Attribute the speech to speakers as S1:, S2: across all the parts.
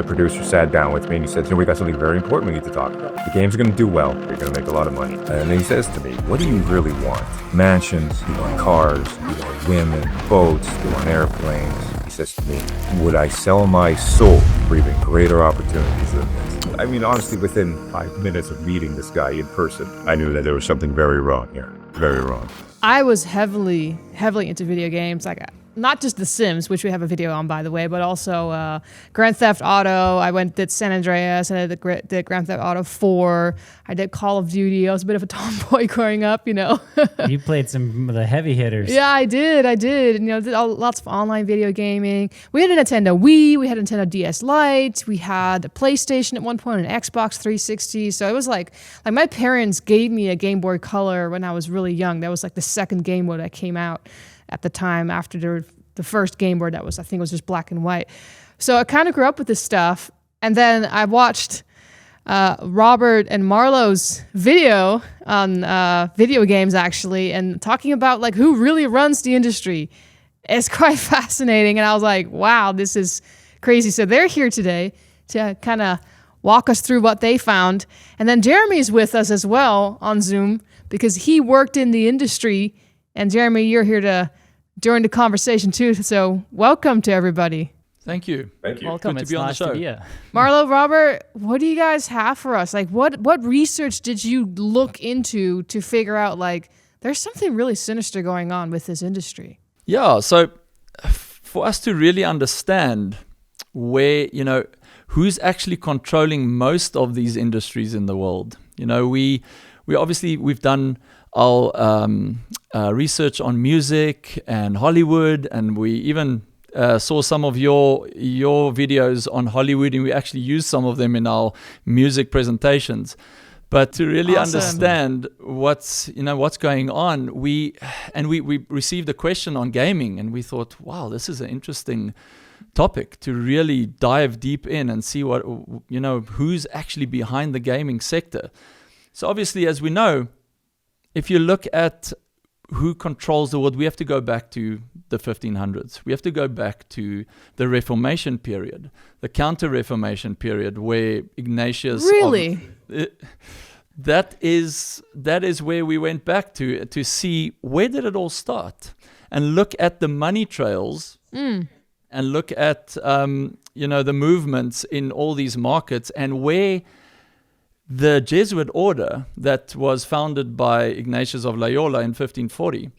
S1: The producer sat down with me and he said, we got something very important we need to talk about. The game's going to do well. You're going to make a lot of money. And then he says to me, what do you really want? Mansions, you want cars, you want women, boats, you want airplanes. He says to me, would I sell my soul for even greater opportunities than this? I mean, honestly, within 5 minutes of meeting this guy in person, I knew that there was something very wrong here. Very wrong.
S2: I was heavily into video games, like not just The Sims, which we have a video on, by the way, but also Grand Theft Auto. I did San Andreas, and I did Grand Theft Auto 4. I did Call of Duty. I was a bit of a tomboy growing up, you know.
S3: You played some of the heavy hitters.
S2: Yeah, I did. And, you know, did lots of online video gaming. We had a Nintendo Wii. We had a Nintendo DS Lite. We had a PlayStation at one point, an Xbox 360. So it was like my parents gave me a Game Boy Color when I was really young. That was like the second Game Boy that came out at the time after the first Game Boy that was, I think it was just black and white. So I kind of grew up with this stuff. And then I watched Robert and Marlo's video on video games, actually, and talking about like who really runs the industry. It's quite fascinating. And I was like, wow, this is crazy. So they're here today to kind of walk us through what they found. And then Jeremy's with us as well on Zoom because he worked in the industry. And Jeremy, you're here to join the conversation too. So welcome to everybody.
S4: Thank you.
S1: Thank you.
S5: Welcome.
S4: Good to
S5: It's
S4: be on the
S5: nice
S4: show.
S5: to be here.
S2: Marlo, Robert, what do you guys have for us? Like what research did you look into to figure out like there's something really sinister going on with this industry?
S4: Yeah, so for us to really understand where, you know, who's actually controlling most of these industries in the world. You know, we've done our research on music and Hollywood, and we even saw some of your videos on Hollywood, and we actually used some of them in our music presentations. But to really understand what's going on, we received a question on gaming, and we thought, wow, this is an interesting topic to really dive deep in and see what, you know, who's actually behind the gaming sector. So obviously, as we know, if you look at who controls the world, we have to go back to the 1500s. We have to go back to the Reformation period, the Counter-Reformation period, where Ignatius...
S2: Really?
S4: That is where we went back to see where did it all start, and look at the money trails, and look at the movements in all these markets, and where the Jesuit order that was founded by Ignatius of Loyola in 1540,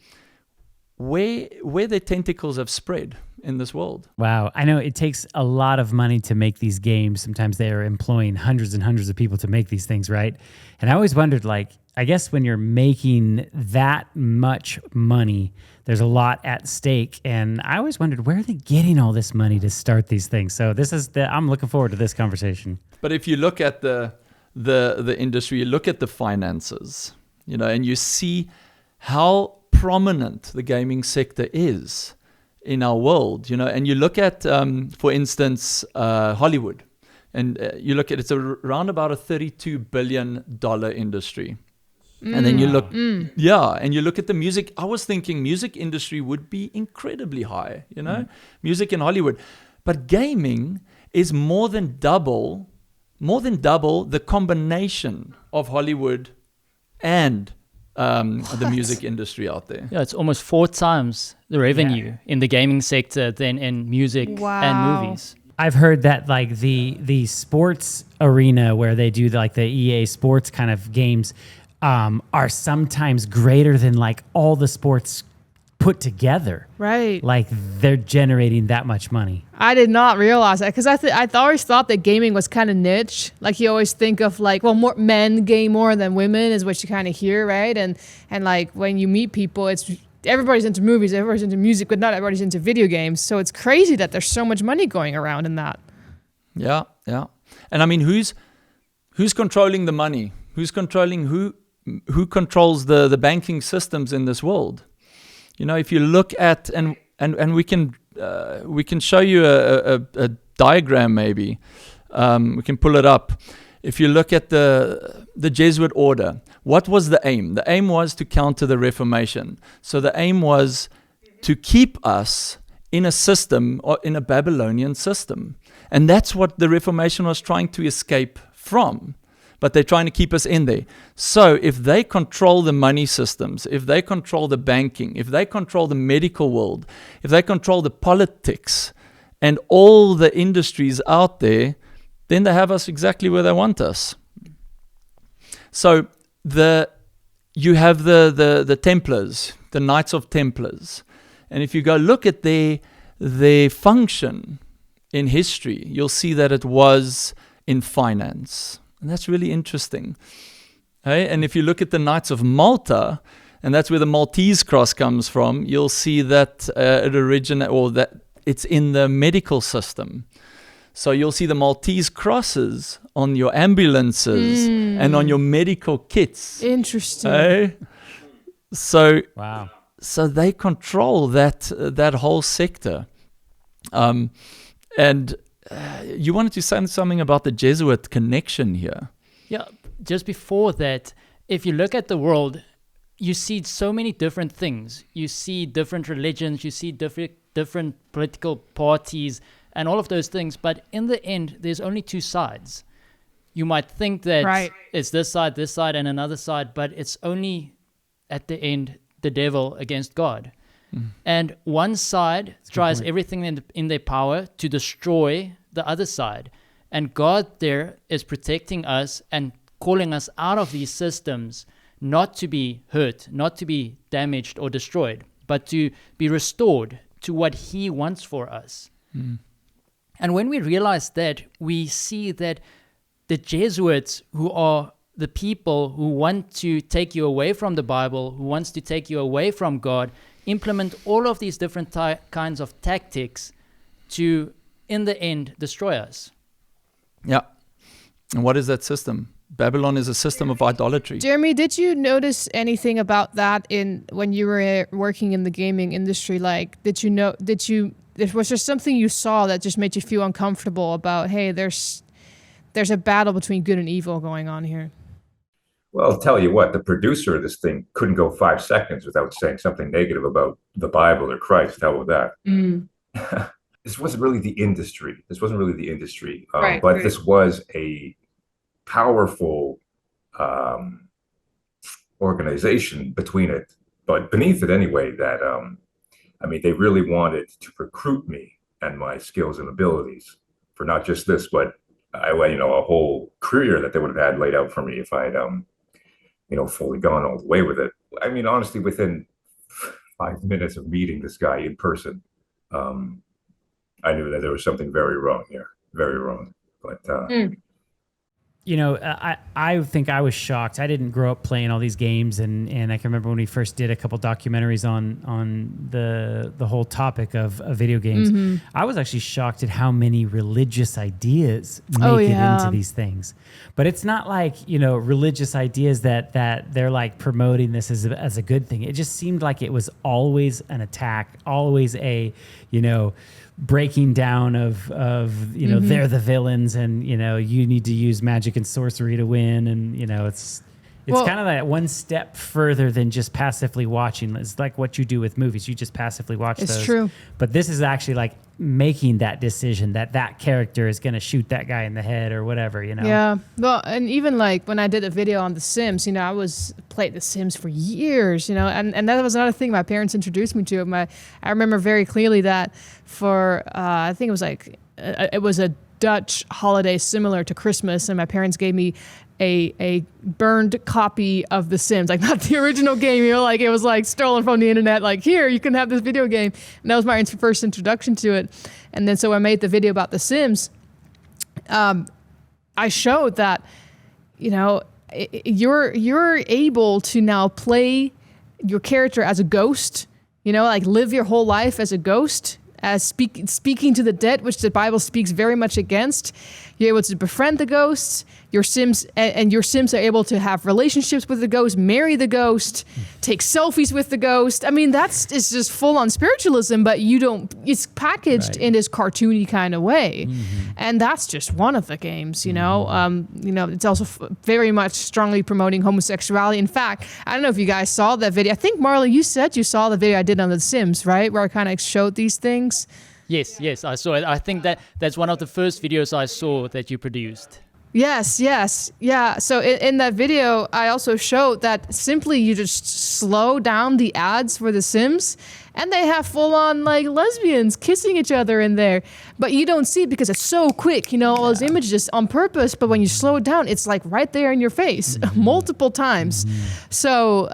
S4: where their tentacles have spread in this world.
S3: Wow. I know it takes a lot of money to make these games. Sometimes they are employing hundreds and hundreds of people to make these things, right? And I always wondered, like, I guess when you're making that much money, there's a lot at stake. And I always wondered, where are they getting all this money to start these things? So I'm looking forward to this conversation.
S4: But if you look at the industry, you look at the finances, you know, and you see how prominent the gaming sector is in our world, you know, and you look at, for instance, Hollywood, and you look at it's around about a $32 billion industry. And then you look, and you look at the music. I was thinking music industry would be incredibly high, you know, music in Hollywood, but gaming is more than double the combination of Hollywood and the music industry out there.
S5: Yeah, it's almost 4 times the revenue in the gaming sector than in music and movies.
S3: I've heard that like the sports arena where they do like the EA sports kind of games are sometimes greater than like all the sports put together.
S2: Right.
S3: Like they're generating that much money.
S2: I did not realize that because I always thought that gaming was kind of niche. Like you always think of like, well, more men game more than women is what you kind of hear, right? And like when you meet people, it's everybody's into movies, everybody's into music, but not everybody's into video games. So it's crazy that there's so much money going around in that.
S4: Yeah. And I mean, who's controlling the money? Who's controlling who controls the banking systems in this world? You know, if you look at and we can show you a diagram maybe. We can pull it up. If you look at the Jesuit order, what was the aim? The aim was to counter the Reformation. So the aim was to keep us in a system, or in a Babylonian system. And that's what the Reformation was trying to escape from. But they're trying to keep us in there. So if they control the money systems, if they control the banking, if they control the medical world, if they control the politics and all the industries out there, then they have us exactly where they want us. So you have the Templars, the Knights of Templars. And if you go look at their function in history, you'll see that it was in finance. And that's really interesting. Hey? And if you look at the Knights of Malta, and that's where the Maltese cross comes from, you'll see that that it's in the medical system. So you'll see the Maltese crosses on your ambulances and on your medical kits.
S2: Interesting.
S4: Hey? So
S3: Wow.
S4: So they control that whole sector. And you wanted to say something about the Jesuit connection here.
S5: Yeah, just before that, if you look at the world, you see so many different things. You see different religions, you see different political parties, and all of those things. But in the end, there's only two sides. You might think that it's this side, and another side, but it's only at the end the devil against God. And one side tries everything in their power to destroy the other side. And God there is protecting us and calling us out of these systems, not to be hurt, not to be damaged or destroyed, but to be restored to what He wants for us. And when we realize that, we see that the Jesuits, who are the people who want to take you away from the Bible, who wants to take you away from God, implement all of these different kinds of tactics to, in the end, destroy us.
S4: Yeah. And what is that system? Babylon is a system of idolatry.
S2: Jeremy, did you notice anything about that when you were working in the gaming industry? Like, was there something you saw that just made you feel uncomfortable about, hey, there's a battle between good and evil going on here?
S1: Well, I'll tell you what, the producer of this thing couldn't go 5 seconds without saying something negative about the Bible or Christ. How about that? This wasn't really the industry. But this was a powerful organization between it. But beneath it anyway, that, they really wanted to recruit me and my skills and abilities for not just this, but a whole career that they would have had laid out for me if I had, fully gone all the way with it. I mean, honestly, within 5 minutes of meeting this guy in person, I knew that there was something very wrong here, very wrong. But
S3: I think I was shocked. I didn't grow up playing all these games, and I can remember when we first did a couple documentaries on the whole topic of video games. I was actually shocked at how many religious ideas make it into these things. But it's not like, religious ideas that they're like promoting this as a good thing. It just seemed like it was always an attack, always a, breaking down of they're the villains, and you need to use magic and sorcery to win, and it's kind of that one step further than just passively watching. It's like what you do with movies. You just passively watch those.
S2: It's true.
S3: But this is actually like making that decision that character is going to shoot that guy in the head or whatever,
S2: Yeah. Well, and even like when I did a video on The Sims, I played The Sims for years, and that was another thing my parents introduced me to. I remember very clearly that for, I think it was a Dutch holiday similar to Christmas, and my parents gave me a burned copy of The Sims, like not the original game, like it was like stolen from the internet, like here, you can have this video game. And that was my first introduction to it. And then so I made the video about The Sims. I showed that, you're able to now play your character as a ghost, like live your whole life as a ghost, as speaking to the dead, which the Bible speaks very much against. You're able to befriend the ghosts. Your Sims are able to have relationships with the ghost, marry the ghost, take selfies with the ghost. I mean, it's just full on spiritualism, but it's packaged in this cartoony kind of way. And that's just one of the games, it's also very much strongly promoting homosexuality. In fact, I don't know if you guys saw that video. I think, Marley, you said you saw the video I did on The Sims, right? Where I kind of showed these things.
S5: Yes, I saw it. I think that's one of the first videos I saw that you produced.
S2: Yes. Yeah. So in that video, I also showed that simply you just slow down the ads for The Sims and they have full on like lesbians kissing each other in there. But you don't see it because it's so quick, all those images on purpose. But when you slow it down, it's like right there in your face multiple times. So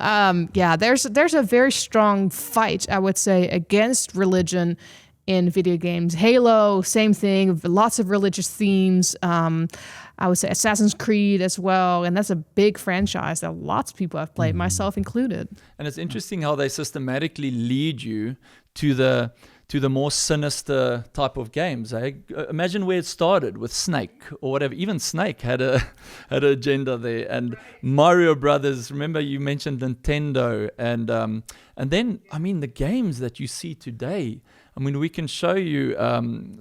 S2: there's a very strong fight, I would say, against religion in video games. Halo, same thing, lots of religious themes. I would say Assassin's Creed as well, and that's a big franchise that lots of people have played, myself included.
S4: And it's interesting how they systematically lead you to the more sinister type of games. Imagine where it started with Snake or whatever. Even Snake had an agenda there. And Mario Brothers. Remember you mentioned Nintendo, and then the games that you see today. We can show you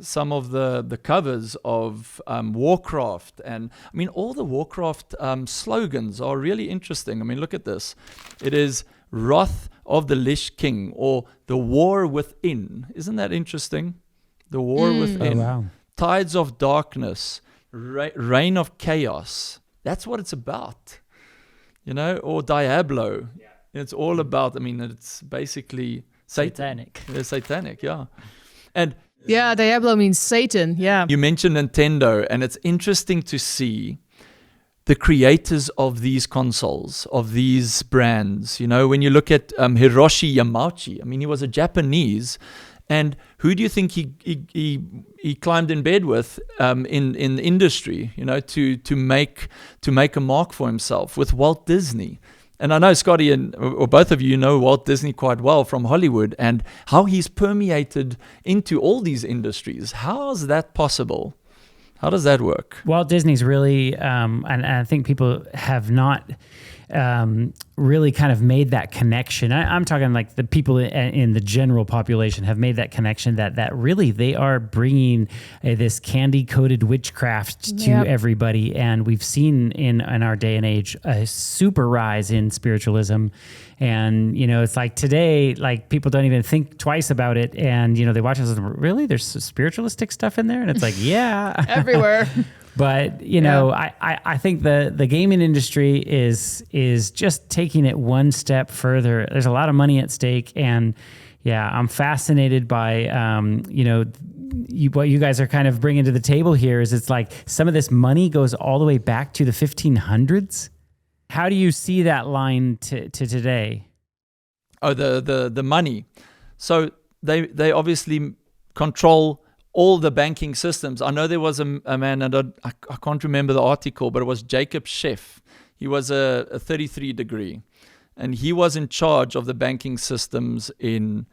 S4: some of the covers of Warcraft, and all the Warcraft slogans are really interesting. Look at this. It is Wrath of the Lich King, or the War Within. Isn't that interesting? The War Within.
S3: Oh, wow.
S4: Tides of Darkness, Reign of Chaos. That's what it's about. Or Diablo. Yeah. It's all about, it's basically
S5: Satanic.
S4: They're satanic, yeah. And
S2: yeah, Diablo means Satan, yeah.
S4: You mentioned Nintendo, and it's interesting to see the creators of these consoles, of these brands. When you look at Hiroshi Yamauchi, he was a Japanese, and who do you think he climbed in bed with in the industry, to make a mark for himself with Walt Disney? And I know Scotty or both of you know Walt Disney quite well from Hollywood, and how he's permeated into all these industries. How is that possible? How does that work?
S3: Walt Disney's really, and I think people have not really kind of made that connection. I'm talking like the people in the general population have made that connection that really they are bringing this candy-coated witchcraft to everybody. And we've seen in our day and age a super rise in spiritualism. And, it's like today, like people don't even think twice about it. And, they watch us and really, there's spiritualistic stuff in there? And it's like, yeah.
S2: Everywhere.
S3: But, I think the gaming industry is just taking it one step further. There's a lot of money at stake. And, I'm fascinated by, what you guys are kind of bringing to the table here is it's like some of this money goes all the way back to the 1500s. How do you see that line to today?
S4: Oh, the money. So they obviously control all the banking systems. I know there was a man, and I can't remember the article, but it was 𝒂𝒄𝒓. He was a 33 degree, and he was in charge of the banking systems in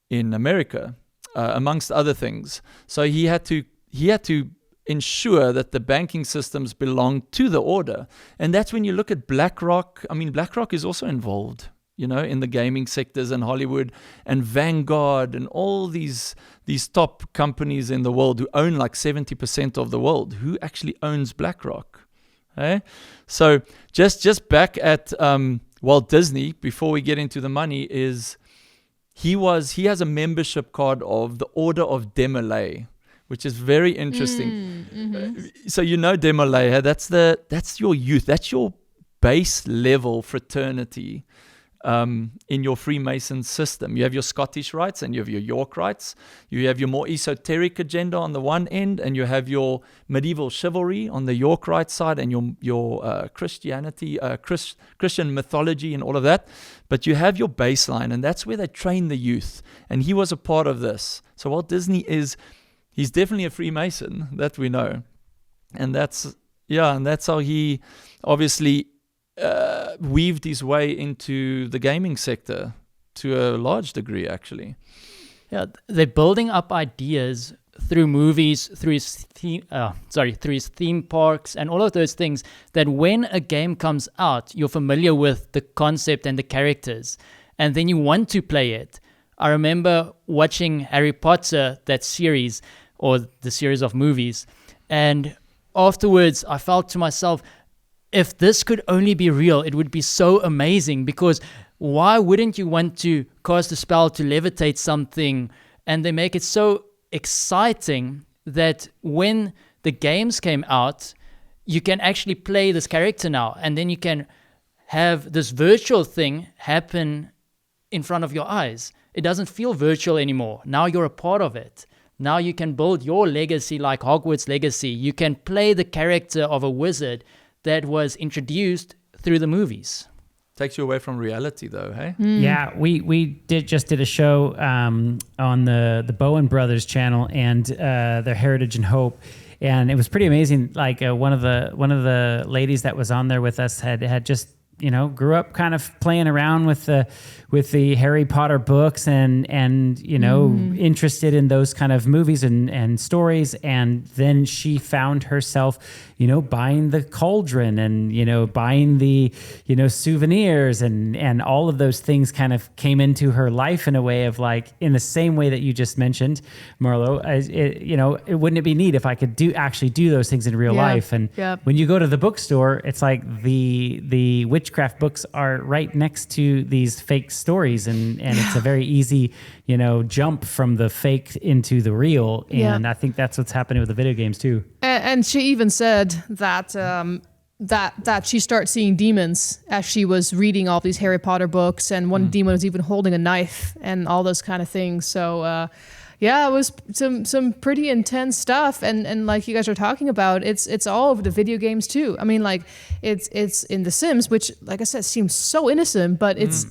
S4: America, amongst other things. So he had to ensure that the banking systems belong to the order. And that's when you look at BlackRock. BlackRock is also involved, in the gaming sectors and Hollywood and Vanguard and all these top companies in the world who own like 70% of the world. Who actually owns BlackRock? So just back at Walt Disney, before we get into the money, is he has a membership card of the Order of Demolay, which is very interesting. So Demolay, that's your youth, that's your base level fraternity in your Freemason system. You have your Scottish rites and you have your York rites. You have your more esoteric agenda on the one end, and you have your medieval chivalry on the York rite side, and your Christianity, Christian mythology and all of that. But you have your baseline, and that's where they train the youth. And he was a part of this. So Walt Disney he's definitely a Freemason, that we know. And that's how he obviously weaved his way into the gaming sector to a large degree, actually.
S5: Yeah, they're building up ideas through movies, through his theme parks and all of those things, that when a game comes out, you're familiar with the concept and the characters, and then you want to play it. I remember watching Harry Potter, that series, or the series of movies, and afterwards I felt to myself, if this could only be real, it would be so amazing, because why wouldn't you want to cast a spell to levitate something? And they make it so exciting that when the games came out, you can actually play this character now, and then you can have this virtual thing happen in front of your eyes. It doesn't feel virtual anymore. Now you're a part of it. Now you can build your legacy like Hogwarts Legacy. You can play the character of a wizard that was introduced through the movies.
S4: Takes you away from reality, though, hey?
S3: Yeah, we just did a show on the Bowen Brothers channel and their Heritage and Hope, and it was pretty amazing. Like one of the ladies that was on there with us had just grew up kind of playing around with the Harry Potter books and interested in those kind of movies and stories, and then she found herself buying the cauldron and buying the souvenirs and all of those things kind of came into her life in a way of like, in the same way that you just mentioned, Marlo. Wouldn't it be neat if I could actually do those things in real life? And when you go to the bookstore, it's like the witchcraft books are right next to these fake stories, and it's a very easy jump from the fake into the real. And I think that's what's happening with the video games too.
S2: And she even said that that she started seeing demons as she was reading all these Harry Potter books, and one demon was even holding a knife and all those kind of things. So it was some pretty intense stuff, and like you guys are talking about, it's all over the video games too. I mean, like it's in The Sims, which, like I said, seems so innocent, but it's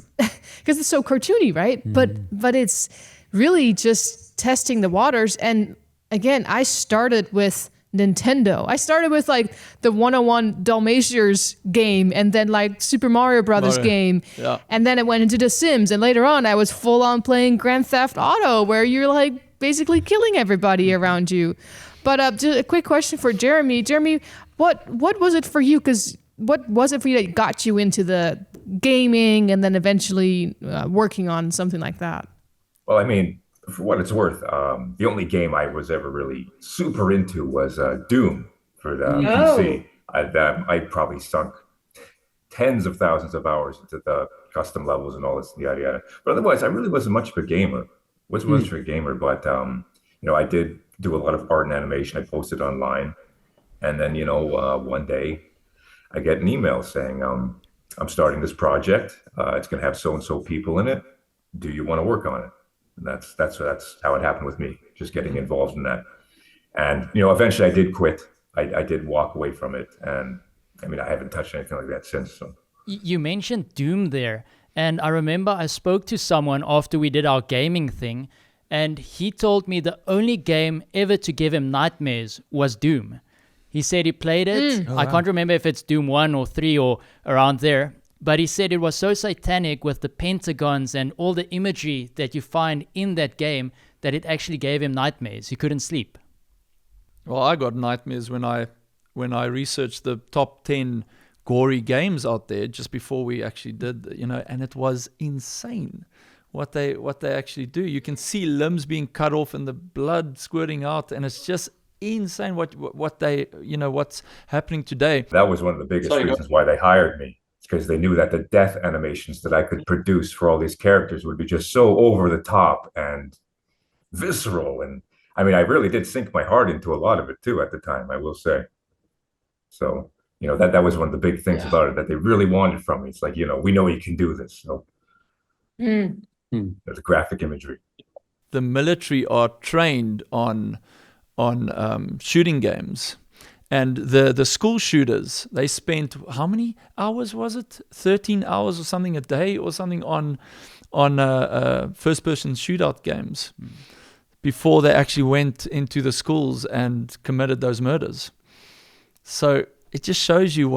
S2: because it's so cartoony, right? But it's really just testing the waters. And again, I started with Nintendo. I started with like the 101 Dalmatians game, and then like Super Mario Brothers game, and then it went into The Sims, and later on I was full on playing Grand Theft Auto, where you're like basically killing everybody around you. But just a quick question for Jeremy. Jeremy, what was it for you? Because what was it for you that got you into the gaming and then eventually working on something like that?
S1: Well, I mean, for what it's worth, the only game I was ever really super into was Doom for the PC. I probably sunk tens of thousands of hours into the custom levels and all this yada yada. But otherwise, I really wasn't much of a gamer. Wasn't much of a gamer, but I did do a lot of art and animation. I posted online, and then one day I get an email saying I'm starting this project. It's going to have so and so people in it. Do you want to work on it? And that's how it happened with me, just getting involved in that. And eventually I did quit. I did walk away from it, and I mean, I haven't touched anything like that since. So
S5: you mentioned Doom there, and I remember I spoke to someone after we did our gaming thing, and he told me the only game ever to give him nightmares was Doom. He said he played it. I can't remember if it's Doom 1 or 3 or around there. But he said it was so satanic with the pentagons and all the imagery that you find in that game that it actually gave him nightmares. He couldn't sleep.
S4: Well, I got nightmares when I researched the top 10 gory games out there just before we actually did, and it was insane what they actually do. You can see limbs being cut off and the blood squirting out, and it's just insane what they what's happening today.
S1: That was one of the biggest reasons why they hired me. Because they knew that the death animations that I could produce for all these characters would be just so over the top and visceral. And I mean, I really did sink my heart into a lot of it too at the time, I will say. So, that was one of the big things about it that they really wanted from me. It's like, we know you can do this. So there's graphic imagery.
S4: The military are trained on shooting games. And the school shooters, they spent, how many hours was it? 13 hours or something a day or something on first-person shootout games before they actually went into the schools and committed those murders. So it just shows you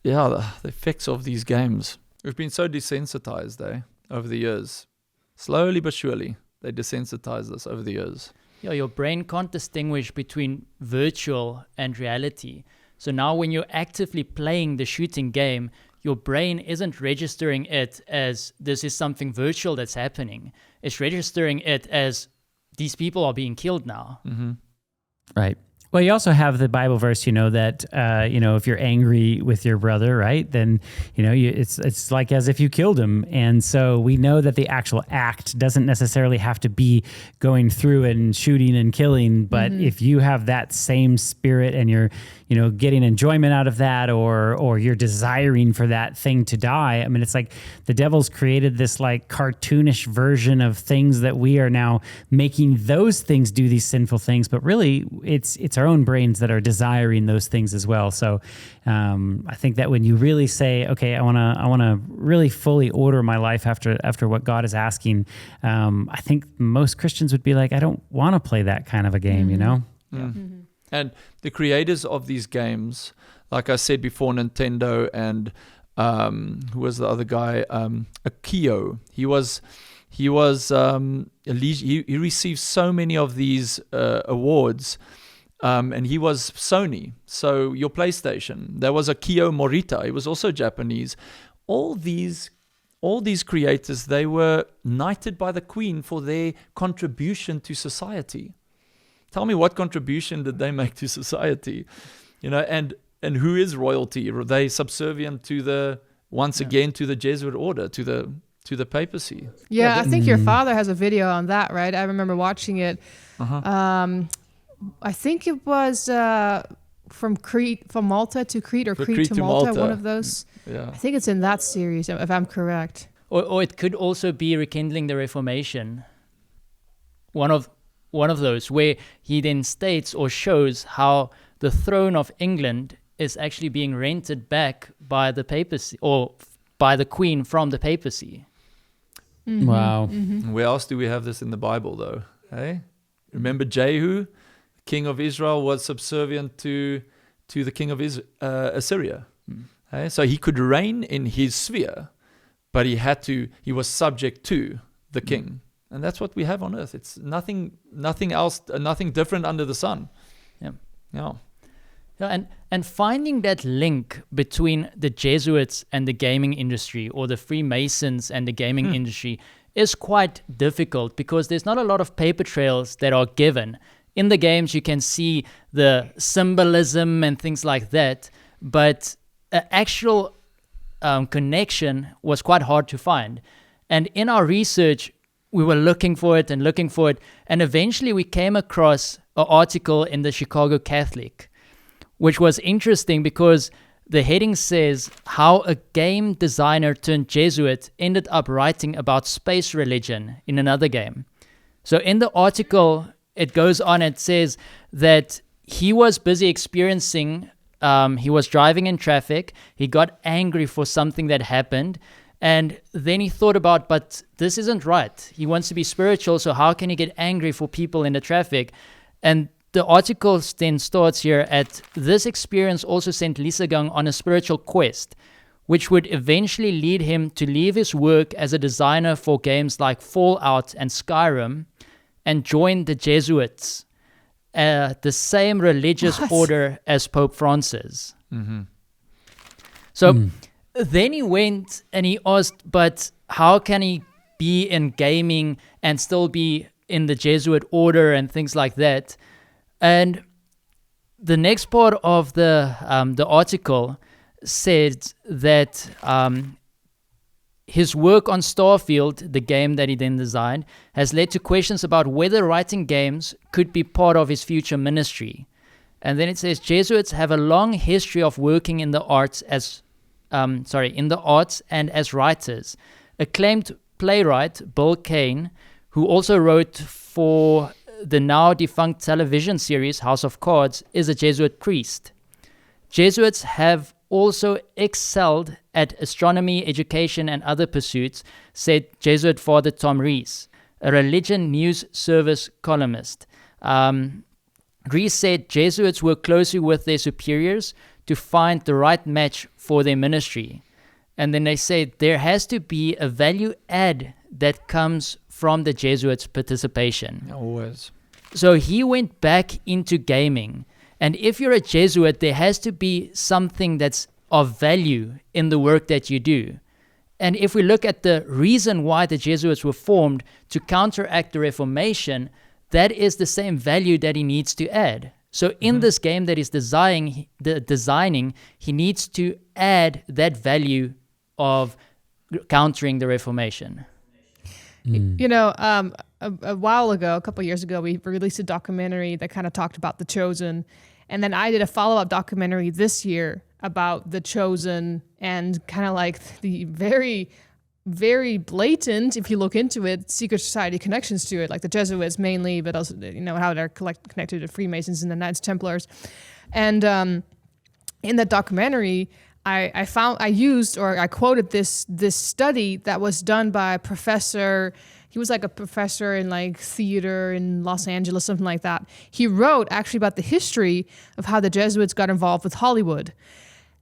S4: the effects of these games. We've been so desensitized, over the years. Slowly but surely, they desensitized us over the years.
S5: Yeah, your brain can't distinguish between virtual and reality. So now when you're actively playing the shooting game, your brain isn't registering it as this is something virtual that's happening. It's registering it as these people are being killed now.
S3: Right. Well, you also have the Bible verse, that if you're angry with your brother, right, then it's like as if you killed him, and so we know that the actual act doesn't necessarily have to be going through and shooting and killing, but if you have that same spirit and you're getting enjoyment out of that, or you're desiring for that thing to die. I mean, it's like the devil's created this like cartoonish version of things that we are now making those things do these sinful things, but really it's our own brains that are desiring those things as well. So I think that when you really say, okay, I want to really fully order my life after what God is asking, I think most Christians would be like, I don't want to play that kind of a game,
S4: Yeah. And the creators of these games, like I said before, Nintendo and who was the other guy? 𝐭𝐡𝐚𝐧𝐽. He received so many of these awards, and he was Sony. So your PlayStation, there was Akio Morita. He was also Japanese. All these creators, they were knighted by the Queen for their contribution to society. Tell me, what contribution did they make to society? And who is royalty? Are they subservient to the Jesuit order, to the papacy?
S2: Yeah, I think your father has a video on that, right? I remember watching it. I think it was from Malta to Crete, or Crete to Malta, one of those.
S4: Yeah.
S2: I think it's in that series, if I'm correct.
S5: Or it could also be Rekindling the Reformation. One of those, where he then states or shows how the throne of England is actually being rented back by the papacy, or by the Queen from the papacy.
S3: Wow.
S4: Where else do we have this in the Bible, though? Hey, remember Jehu, king of Israel, was subservient to the king of Assyria. Hey? So he could reign in his sphere, but he was subject to the king. And that's what we have on earth. It's nothing else, nothing different under the sun. Yeah.
S5: And finding that link between the Jesuits and the gaming industry, or the Freemasons and the gaming industry, is quite difficult, because there's not a lot of paper trails that are given. In the games, you can see the symbolism and things like that, but an actual connection was quite hard to find. And in our research, we were looking for it, and eventually we came across an article in the Chicago Catholic, which was interesting because the heading says how a game designer turned Jesuit ended up writing about space religion in another game. So in the article, it goes on, it says that he was busy experiencing, he was driving in traffic, he got angry for something that happened, and then he thought about, but this isn't right. He wants to be spiritual, so how can he get angry for people in the traffic? And the article then starts here at, this experience also sent Lisagang on a spiritual quest, which would eventually lead him to leave his work as a designer for games like Fallout and Skyrim and join the Jesuits, the same religious order as Pope Francis. So then he went and he asked, but how can he be in gaming and still be in the Jesuit order and things like that? And the next part of the article said that his work on Starfield, the game that he then designed, has led to questions about whether writing games could be part of his future ministry. And then it says, Jesuits have a long history of working in the arts and as writers. Acclaimed playwright Bill Kane, who also wrote for the now defunct television series House of Cards, is a Jesuit priest. Jesuits have also excelled at astronomy, education, and other pursuits, said Jesuit Father Tom Rees, a religion news service columnist. Rees said Jesuits work closely with their superiors to find the right match for their ministry. And then they say there has to be a value add that comes from the Jesuits' participation.
S4: Always.
S5: So he went back into gaming. And if you're a Jesuit, there has to be something that's of value in the work that you do. And if we look at the reason why the Jesuits were formed, to counteract the Reformation, that is the same value that he needs to add. So in this game that he's designing, he needs to add that value of countering the Reformation.
S2: You know, a while ago, a couple of years ago, we released a documentary that kind of talked about The Chosen. And then I did a follow-up documentary this year about The Chosen and kind of like the very, very blatant, if you look into it, secret society connections to it, like the Jesuits mainly, but also, you know, how they're connected to Freemasons and the Knights Templars. And in that documentary, I quoted this study that was done by a professor. He was like a professor in like theater in Los Angeles, something like that. He wrote actually about the history of how the Jesuits got involved with Hollywood.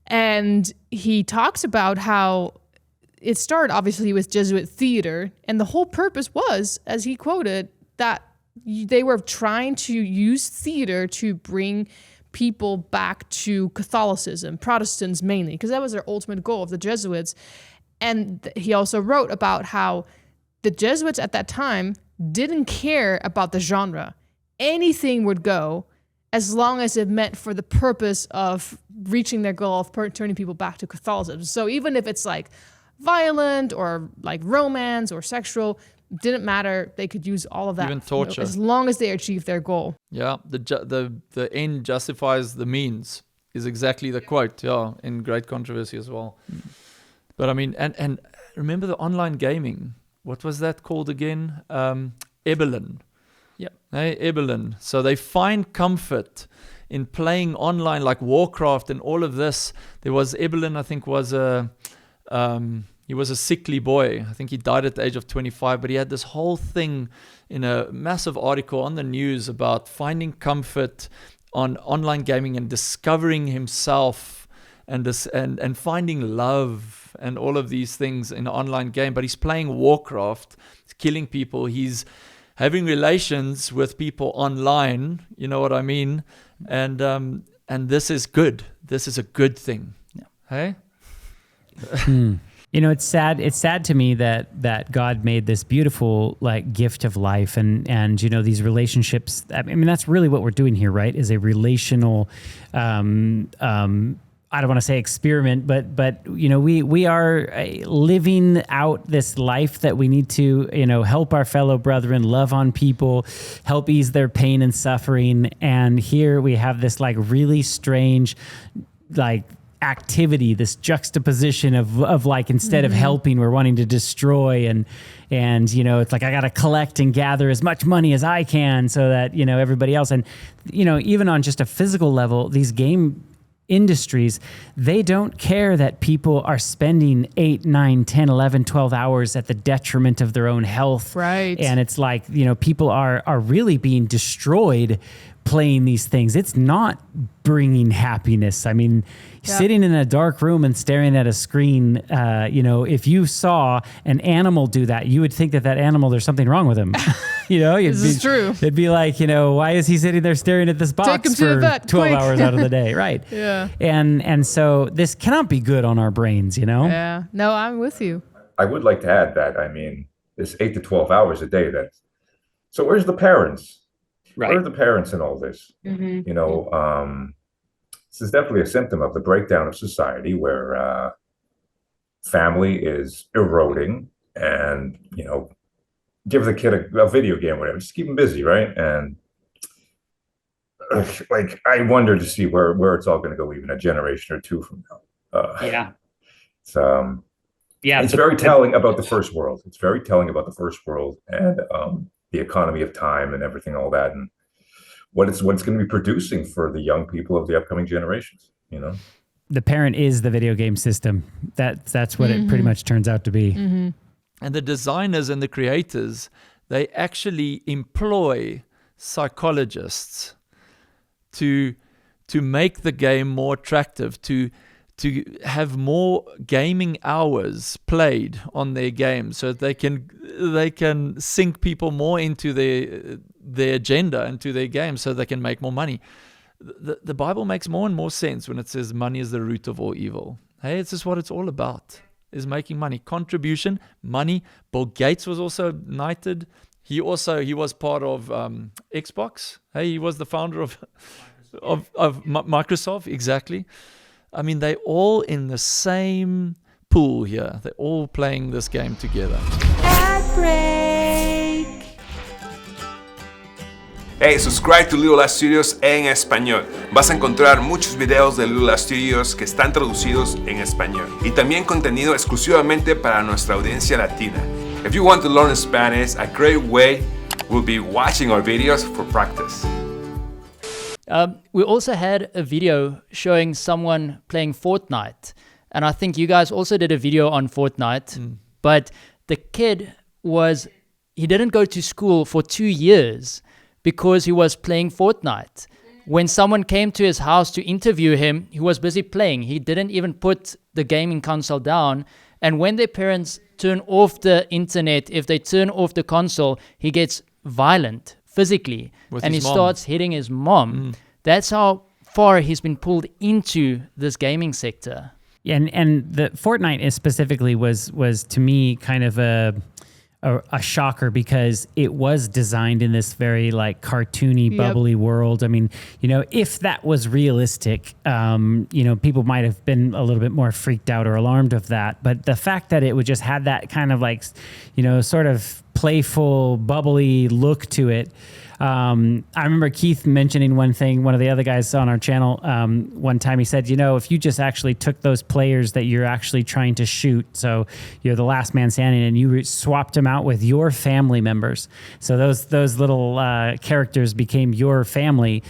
S2: And he talks about how it started obviously with Jesuit theater. And the whole purpose was, as he quoted, that they were trying to use theater to bring people back to Catholicism, Protestants mainly, because that was their ultimate goal of the Jesuits. And he also wrote about how the Jesuits at that time didn't care about the genre. Anything would go as long as it meant for the purpose of reaching their goal of turning people back to Catholicism. So even if it's like violent or like romance or sexual, didn't matter. They could use all of that,
S4: even torture,
S2: as long as they achieved their goal.
S4: Yeah, the end justifies the means is exactly the quote. Yeah, in Great Controversy as well. But I mean, and remember the online gaming. What was that called again? Ebelin.
S5: Yep.
S4: Hey, Ebelin. So they find comfort in playing online, like Warcraft and all of this. There was Ebelin, I think, he was a sickly boy. I think he died at the age of 25, but he had this whole thing in a massive article on the news about finding comfort on online gaming and discovering himself and finding love and all of these things in an online game. But he's playing Warcraft, he's killing people, he's having relations with people online, you know what I mean? And this is good. This is a good thing.
S5: Yeah.
S4: Hey?
S3: You know, it's sad. It's sad to me that God made this beautiful like gift of life, and you know, these relationships. I mean, that's really what we're doing here, right? Is a relational. I don't want to say experiment, but you know, we are living out this life that we need to, you know, help our fellow brethren, love on people, help ease their pain and suffering. And here we have this like really strange, like, activity, this juxtaposition of like, instead of helping, we're wanting to destroy, and you know, it's like I got to collect and gather as much money as I can so that, you know, everybody else. And you know, even on just a physical level, these game industries, they don't care that people are spending 8, 9, 10, 11, 12 hours at the detriment of their own health.
S2: Right.
S3: And it's like, you know, people are really being destroyed playing these things. It's not bringing happiness. I mean, sitting in a dark room and staring at a screen, you know, if you saw an animal do that, you would think that animal, there's something wrong with him. You know,
S2: this is true.
S3: It'd be like, you know, why is he sitting there staring at this box for 12 hours out of the day? Right.
S2: Yeah.
S3: And so this cannot be good on our brains, you know?
S2: Yeah. No, I'm with you.
S1: I would like to add that, I mean, this 8 to 12 hours a day, so where's the parents?
S3: Right.
S1: Where are the parents in all this?
S2: Mm-hmm.
S1: You know, this is definitely a symptom of the breakdown of society where family is eroding, and, you know, give the kid a video game or whatever, just keep him busy, right? And like, I wonder to see where it's all going to go even a generation or two from now.
S3: Yeah.
S1: It's very telling about the first world. It's very telling about the first world and the economy of time and everything, all that, and what it's going to be producing for the young people of the upcoming generations, you know?
S3: The parent is the video game system. That's what it pretty much turns out to be.
S2: Mm-hmm.
S4: And the designers and the creators, they actually employ psychologists to make the game more attractive, to have more gaming hours played on their game, so that they can sink people more into their agenda, into their game, so they can make more money. The Bible makes more and more sense when it says money is the root of all evil. Hey, it's just what it's all about, is making money. Contribution, money. Bill Gates was also knighted. He was part of Xbox. Hey, he was the founder of of Microsoft, exactly. I mean, they're all in the same pool here. They're all playing this game together.
S6: Hey, subscribe to 𝐿𝒂𝒂𝒆𝒄𝒓 Studios en español. Vas a encontrar muchos videos de 𝐿𝒂𝒂𝒆𝒄𝒓 Studios que están traducidos en español y también contenido exclusivamente para nuestra audiencia latina. If you want to learn Spanish, a great way will be watching our videos for practice.
S5: We also had a video showing someone playing Fortnite. And I think you guys also did a video on Fortnite. But the kid he didn't go to school for 2 years because he was playing Fortnite. When someone came to his house to interview him, he was busy playing. He didn't even put the gaming console down. And when their parents turn off the internet, if they turn off the console, he gets violent physically. And he starts hitting his mom. That's how far he's been pulled into this gaming sector.
S3: Yeah, and the Fortnite specifically was to me kind of a shocker because it was designed in this very like cartoony, bubbly world. I mean, if that was realistic, people might have been a little bit more freaked out or alarmed of that. But the fact that it would just had that kind of like, sort of playful, bubbly look to it. I remember Keith mentioning one thing, one of the other guys on our channel, one time he said, if you just actually took those players that you're actually trying to shoot, so you're the last man standing, and you swapped them out with your family members, so those little characters became your family,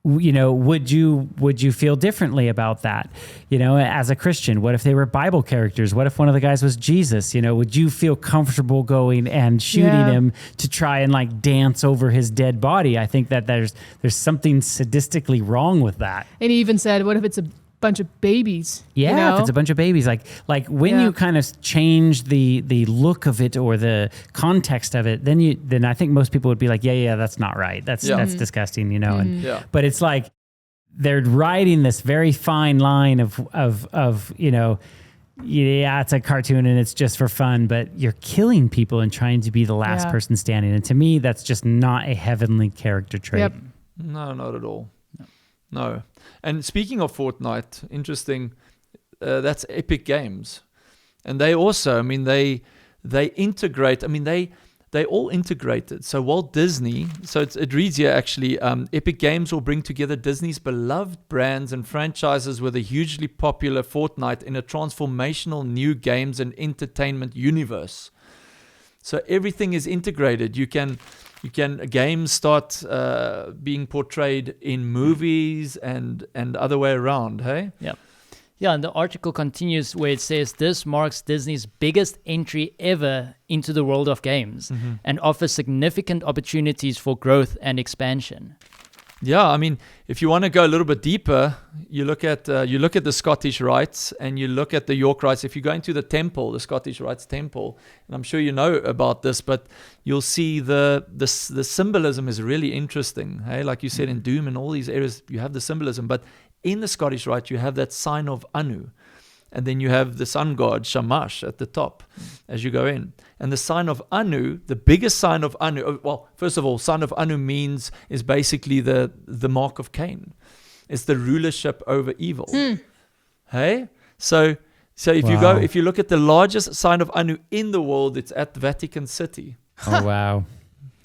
S3: would you feel differently about that? As a Christian, what if they were Bible characters? What if one of the guys was Jesus? Would you feel comfortable going and shooting him to try and like dance over his dead body? I think that there's something sadistically wrong with that.
S2: And he even said, what if it's a bunch of babies?
S3: Yeah, if it's a bunch of babies, like when you kind of change the look of it or the context of it, then I think most people would be like, yeah, that's not right. That's disgusting, But it's like they're riding this very fine line of it's a cartoon and it's just for fun, but you're killing people and trying to be the last person standing. And to me, that's just not a heavenly character trait.
S2: Yep.
S4: No, not at all. No. And speaking of Fortnite, interesting, that's Epic Games. And they also, they integrate, they all integrated. So Walt Disney, so it reads here actually, Epic Games will bring together Disney's beloved brands and franchises with a hugely popular Fortnite in a transformational new games and entertainment universe. So everything is integrated. Games start being portrayed in movies and other way around, hey?
S5: Yeah, and the article continues where it says, this marks Disney's biggest entry ever into the world of games and offers significant opportunities for growth and expansion.
S4: Yeah, if you want to go a little bit deeper, you look at the Scottish rites and you look at the York rites. If you go into the temple, the Scottish rites temple, and I'm sure you know about this, but you'll see the symbolism is really interesting. Hey, like you said in Doom and all these areas, you have the symbolism, but in the Scottish rite, you have that sign of Anu. And then you have the sun god, Shamash, at the top as you go in. And the sign of Anu, the biggest sign of Anu, well, first of all, sign of Anu is basically the mark of Cain. It's the rulership over evil. Hey? So if you look at the largest sign of Anu in the world, it's at the Vatican City.
S3: Oh, wow.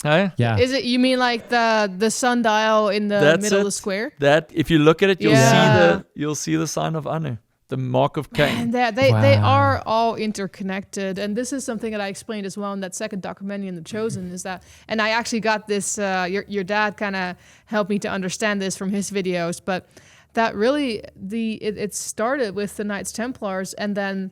S4: Hey?
S2: Yeah. Is it? You mean like the sundial in the middle of the square?
S4: That if you look at it, you'll see the sign of Anu. The mark of Cain.
S2: And they are all interconnected. And this is something that I explained as well in that second documentary in The Chosen, is that, and I actually got this, your dad kind of helped me to understand this from his videos, but that really, it started with the Knights Templars, and then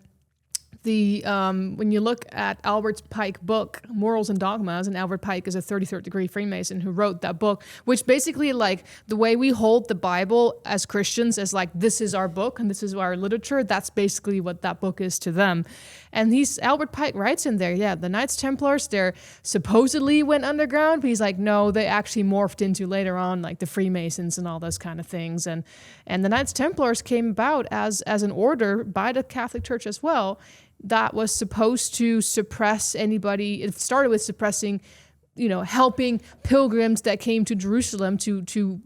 S2: when you look at Albert Pike's book, Morals and Dogmas, and Albert Pike is a 33rd degree Freemason who wrote that book, which basically like the way we hold the Bible as Christians as like, this is our book and this is our literature, that's basically what that book is to them. And Albert Pike writes in there, the Knights Templars, they're supposedly went underground, but he's like, no, they actually morphed into later on like the Freemasons and all those kind of things. And the Knights Templars came about as an order by the Catholic Church as well, that was supposed to suppress anybody. It started with suppressing, helping pilgrims that came to Jerusalem to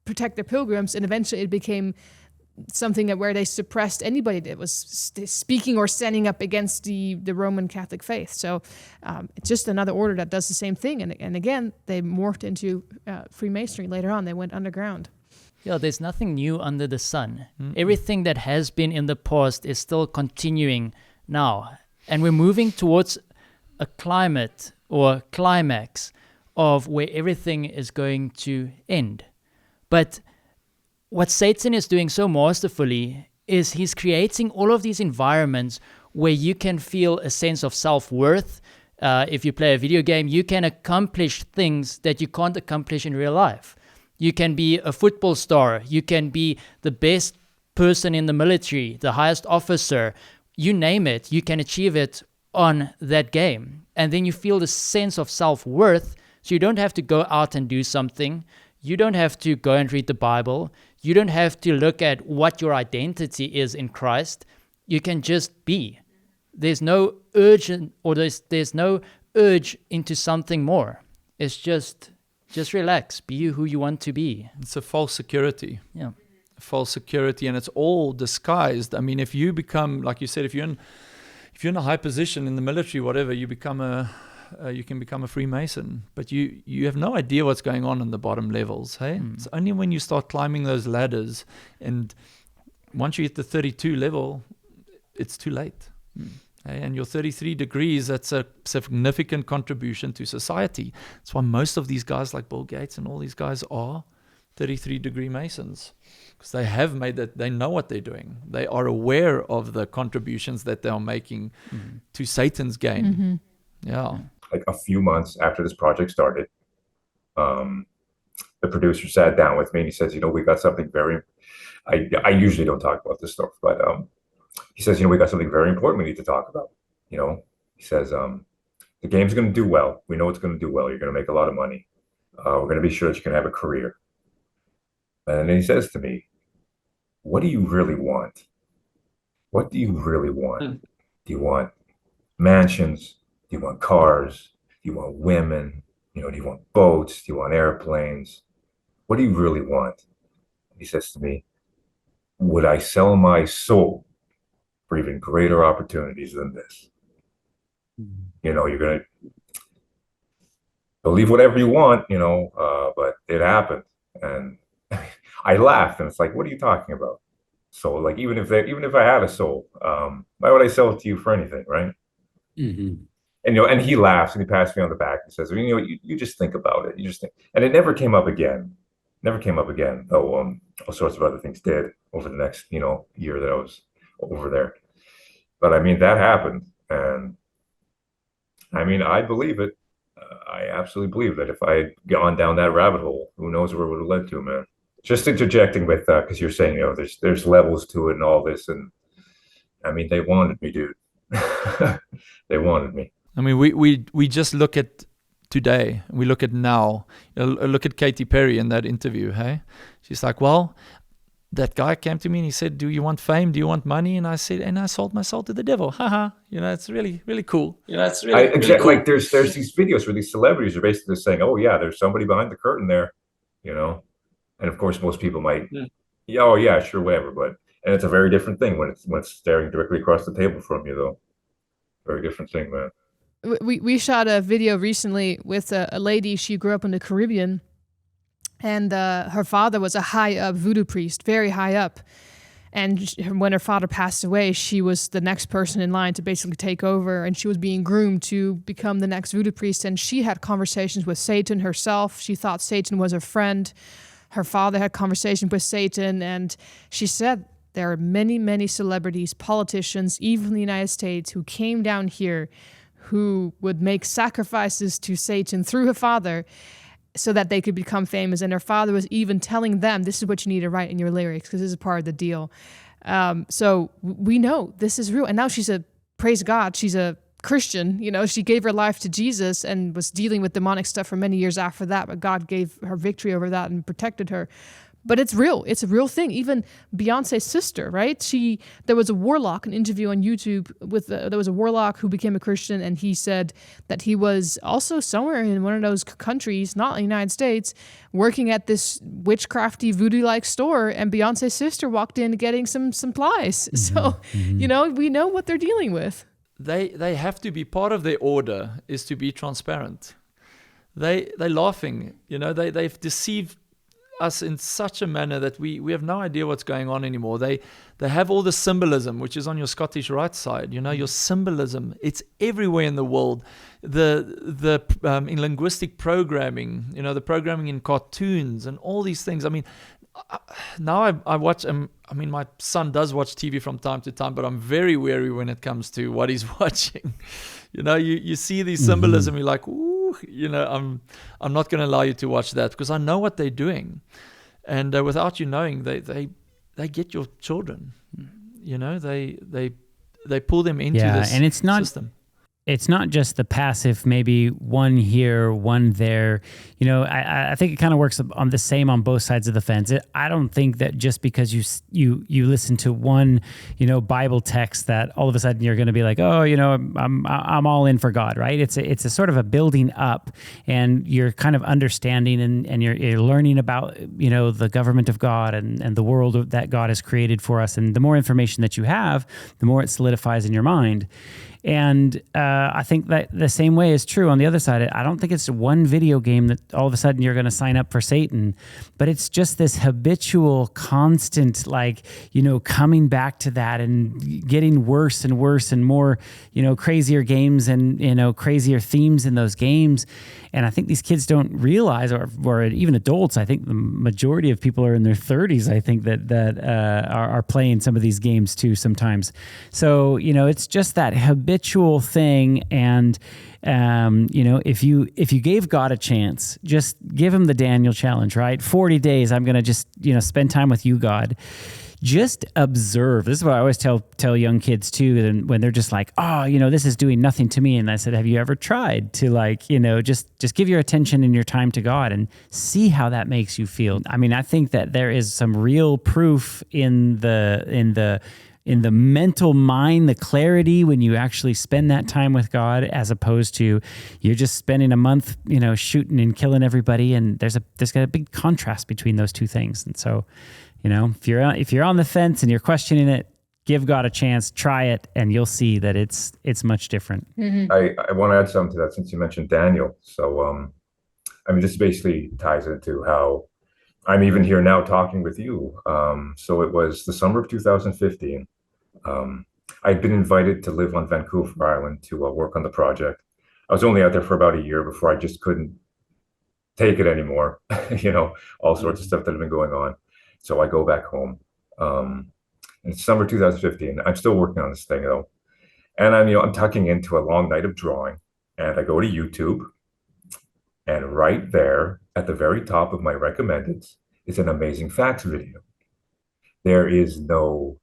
S2: protect their pilgrims, and eventually it became something where they suppressed anybody that was speaking or standing up against the Roman Catholic faith. So it's just another order that does the same thing. And again, they morphed into Freemasonry later on. They went underground.
S5: Yeah, there's nothing new under the sun. Everything that has been in the past is still continuing now. And we're moving towards a climate or climax of where everything is going to end. But what Satan is doing so masterfully is he's creating all of these environments where you can feel a sense of self-worth. If you play a video game, you can accomplish things that you can't accomplish in real life. You can be a football star. You can be the best person in the military, the highest officer. You name it, you can achieve it on that game. And then you feel the sense of self-worth, so you don't have to go out and do something. You don't have to go and read the Bible. You don't have to look at what your identity is in Christ. You can just be. There's no urgent, or there's no urge into something more. It's just relax. Be who you want to be.
S4: It's a false security.
S5: Yeah.
S4: False security, and it's all disguised. I mean, if you become, like you said, if you're in a high position in the military, whatever, you can become a Freemason, but you have no idea what's going on in the bottom levels. Hey, it's only when you start climbing those ladders, and once you hit the 32 level, it's too late. Hey, and your 33 degrees, that's a significant contribution to society. That's why most of these guys like Bill Gates and all these guys are 33-degree Masons, because they have made that, they know what they're doing. They are aware of the contributions that they are making to Satan's gain. Yeah.
S1: Like a few months after this project started, the producer sat down with me and he says, we got something very, I usually don't talk about this stuff, but he says, we got something very important we need to talk about. He says, the game's going to do well. We know it's going to do well. You're going to make a lot of money. We're going to be sure that you can have a career. And then he says to me, what do you really want? What do you really want? Do you want mansions? Do you want cars? Do you want women? Do you want boats? Do you want airplanes? What do you really want? He says to me, would I sell my soul for even greater opportunities than this? You're going to believe whatever you want, but it happened. And I laughed, and it's like, what are you talking about? So, like, even if I had a soul, why would I sell it to you for anything, right? And and he laughs and he pats me on the back and says, you just think about it. You just think, and it never came up again. Though all sorts of other things did over the next year that I was over there. But I mean, that happened, and I mean, I believe it. I absolutely believe that if I had gone down that rabbit hole, who knows where it would have led to, man. Just interjecting with because you're saying there's levels to it and all this, and I mean, they wanted me, dude. They wanted me.
S4: I mean, we just look at today. We look at now. Look at Katy Perry in that interview. Hey, she's like, well, that guy came to me and he said, do you want fame? Do you want money? And I said, and I sold my soul to the devil. Haha. It's really, really cool. It's really,
S1: exactly.
S4: Cool.
S1: Like there's these videos where these celebrities are basically saying, oh yeah, there's somebody behind the curtain there, And of course, most people might, oh yeah, sure, whatever. And it's a very different thing when it's staring directly across the table from you, though. Very different thing, man.
S2: We shot a video recently with a lady. She grew up in the Caribbean, and her father was a high-up voodoo priest, very high up. And when her father passed away, she was the next person in line to basically take over, and she was being groomed to become the next voodoo priest. And she had conversations with Satan herself. She thought Satan was her friend. Her father had conversations with Satan, and she said there are many, many celebrities, politicians, even in the United States, who came down here who would make sacrifices to Satan through her father so that they could become famous. And her father was even telling them, this is what you need to write in your lyrics because this is part of the deal. So we know this is real. And now praise God, she's a Christian. She gave her life to Jesus and was dealing with demonic stuff for many years after that, but God gave her victory over that and protected her. But it's real. It's a real thing. Even Beyonce's sister, right? There was a warlock, an interview on YouTube there was a warlock who became a Christian, and he said that he was also somewhere in one of those countries, not in the United States, working at this witchcrafty voodoo-like store, and Beyonce's sister walked in getting some supplies. So, we know what they're dealing with.
S4: They have to be, part of their order is to be transparent. They're laughing, they've deceived us in such a manner that we have no idea what's going on anymore. They have all the symbolism, which is on your Scottish right side. Your symbolism, it's everywhere in the world. The in linguistic programming, the programming in cartoons and all these things. I mean, now I watch. My son does watch TV from time to time, but I'm very wary when it comes to what he's watching. You see these symbolism, you're like, ooh. I'm not going to allow you to watch that because I know what they're doing, and without you knowing, they get your children. They pull them into this
S3: and it's not
S4: system.
S3: It's not just the passive, maybe one here, one there. I think it kind of works on the same on both sides of the fence. I don't think that just because you listen to one, Bible text that all of a sudden you're going to be like, oh, I'm all in for God, right? It's a sort of a building up, and you're kind of understanding and you're learning about, the government of God and the world that God has created for us. And the more information that you have, the more it solidifies in your mind. And I think that the same way is true on the other side. I don't think it's one video game that all of a sudden you're going to sign up for Satan, but it's just this habitual, constant, coming back to that and getting worse and worse and more, crazier games and, crazier themes in those games. And I think these kids don't realize, or even adults, I think the majority of people are in their 30s, I think that are playing some of these games too sometimes. So, it's just that habitual thing. And, if you gave God a chance, just give him the Daniel challenge, right? 40 days, I'm going to just, spend time with you, God. Just observe. This is what I always tell young kids too, when they're just like, oh, this is doing nothing to me. And I said, have you ever tried to just give your attention and your time to God and see how that makes you feel? I mean, I think that there is some real proof in the mental mind, the clarity when you actually spend that time with God, as opposed to you're just spending a month, shooting and killing everybody. And there's got a big contrast between those two things. And so, if you're on the fence and you're questioning it, give God a chance, try it, and you'll see that it's much different.
S2: Mm-hmm.
S1: I want to add something to that since you mentioned Daniel. So, this basically ties into how I'm even here now talking with you. So it was the summer of 2015. I'd been invited to live on Vancouver Island to work on the project. I was only out there for about a year before I just couldn't take it anymore. All sorts of stuff that had been going on. So I go back home. In summer 2015, I'm still working on this thing though. And I'm tucking into a long night of drawing, and I go to YouTube, and right there at the very top of my recommended is an amazing facts video. There is no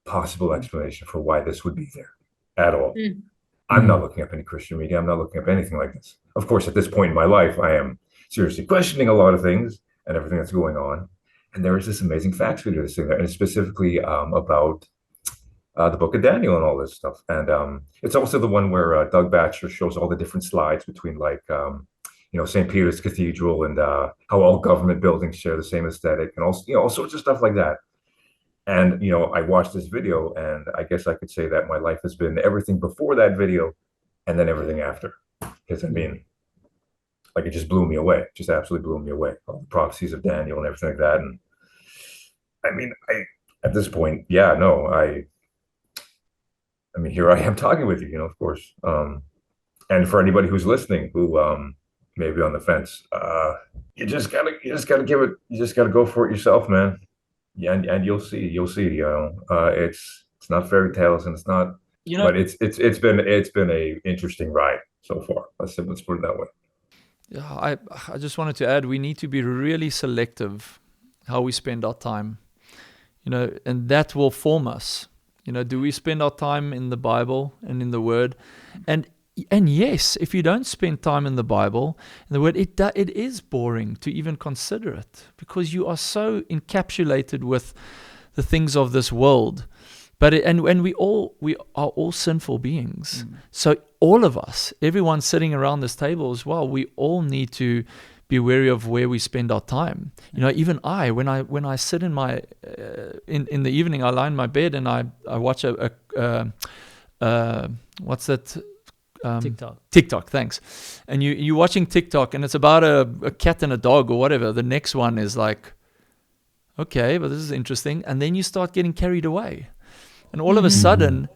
S1: possible explanation for why this would be there at all. I'm not looking up any Christian media. I'm not looking up anything like this. Of course, at this point in my life, I am seriously questioning a lot of things and everything that's going on. And there is this amazing facts video this thing there, and it's specifically about the book of Daniel and all this stuff. And it's also the one where Doug Batchelor shows all the different slides between St. Peter's Cathedral and how all government buildings share the same aesthetic and all sorts of stuff like that. And, I watched this video, and I guess I could say that my life has been everything before that video and then everything after. Because it just blew me away, just absolutely blew me away. All the prophecies of Daniel and everything like that. And at this point, here I am talking with you, of course. And for anybody who's listening, who may be on the fence, you just gotta go for it yourself, man. Yeah, and you'll see. It's not fairy tales, and it's not. But it's been a interesting ride so far. Let's put it that way.
S4: Yeah, I just wanted to add, we need to be really selective how we spend our time, and that will form us. Do we spend our time in the Bible and in the Word? And And yes, if you don't spend time in the Bible, in the Word, it is boring to even consider it, because you are so encapsulated with the things of this world. But and we are all sinful beings. So all of us, everyone sitting around this table as well, we all need to be wary of where we spend our time. You know, even when I sit in my in the evening, I lie in my bed and I watch what's that? TikTok, thanks. And you're watching TikTok, and it's about a cat and a dog or whatever. The next one is like, okay, but this is interesting. And then you start getting carried away. And all of a sudden,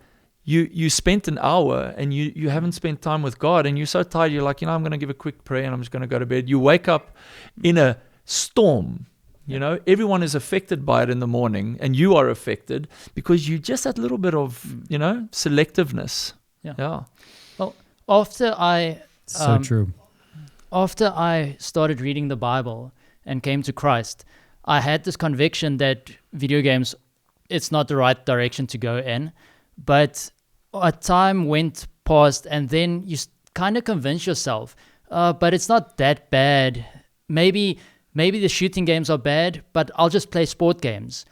S4: you spent an hour and you haven't spent time with God, and you're so tired, you're like, I'm going to give a quick prayer and I'm just going to go to bed. You wake up in a storm. You know, everyone is affected by it in the morning, and you are affected because you just had a little bit of, selectiveness. Yeah.
S5: Well, after I
S3: So true.
S5: after I started reading the Bible and came to Christ, I had this conviction that video games, it's not the right direction to go in. But a time went past, and then you kind of convince yourself, but it's not that bad. Maybe the shooting games are bad, but I'll just play sport games.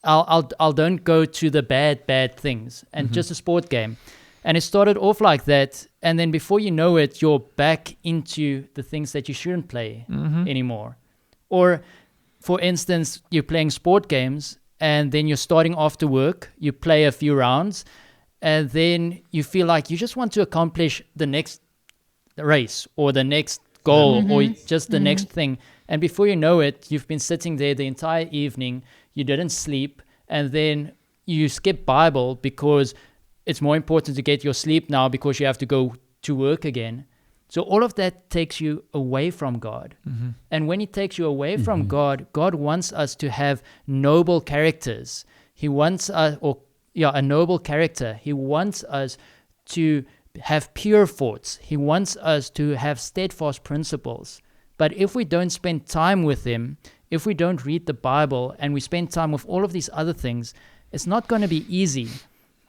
S5: I'll don't go to the bad things, and just a sport game. And it started off like that, and then before you know it, you're back into the things that you shouldn't play anymore. Or, for instance, you're playing sport games, and then you're starting after work, you play a few rounds, and then you feel like you just want to accomplish the next race or the next goal or just the next thing. And before you know it, you've been sitting there the entire evening, you didn't sleep, and then you skip Bible because it's more important to get your sleep now because you have to go to work again. So all of that takes you away from God. And when it takes you away from God, God wants us to have noble characters. He wants us, a noble character. He wants us to have pure thoughts. He wants us to have steadfast principles. But if we don't spend time with Him, if we don't read the Bible and we spend time with all of these other things, it's not going to be easy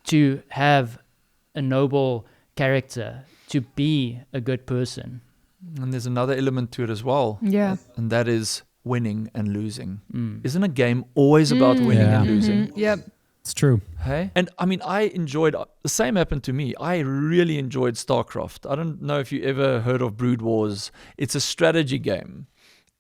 S5: to have a noble character, to be a good person.
S4: And there's another element to it as well.
S2: Yeah.
S4: And that is winning and losing. Isn't a game always about winning and losing?
S2: Yep.
S3: It's true.
S4: Hey? And I mean, I enjoyed, the same happened to me. I really enjoyed StarCraft. I don't know if you ever heard of Brood Wars. It's a strategy game.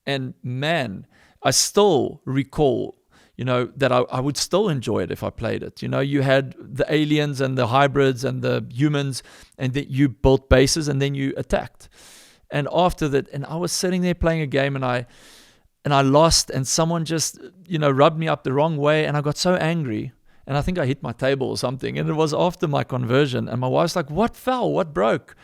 S4: And man, I still recall, that I would still enjoy it if I played it. You had the aliens and the hybrids and the humans, and that you built bases and then you attacked. And after that, and I was sitting there playing a game, and I lost, and someone just, rubbed me up the wrong way, and I got so angry. And I think I hit my table or something. And it was after my conversion. And my wife's like, what fell? What broke?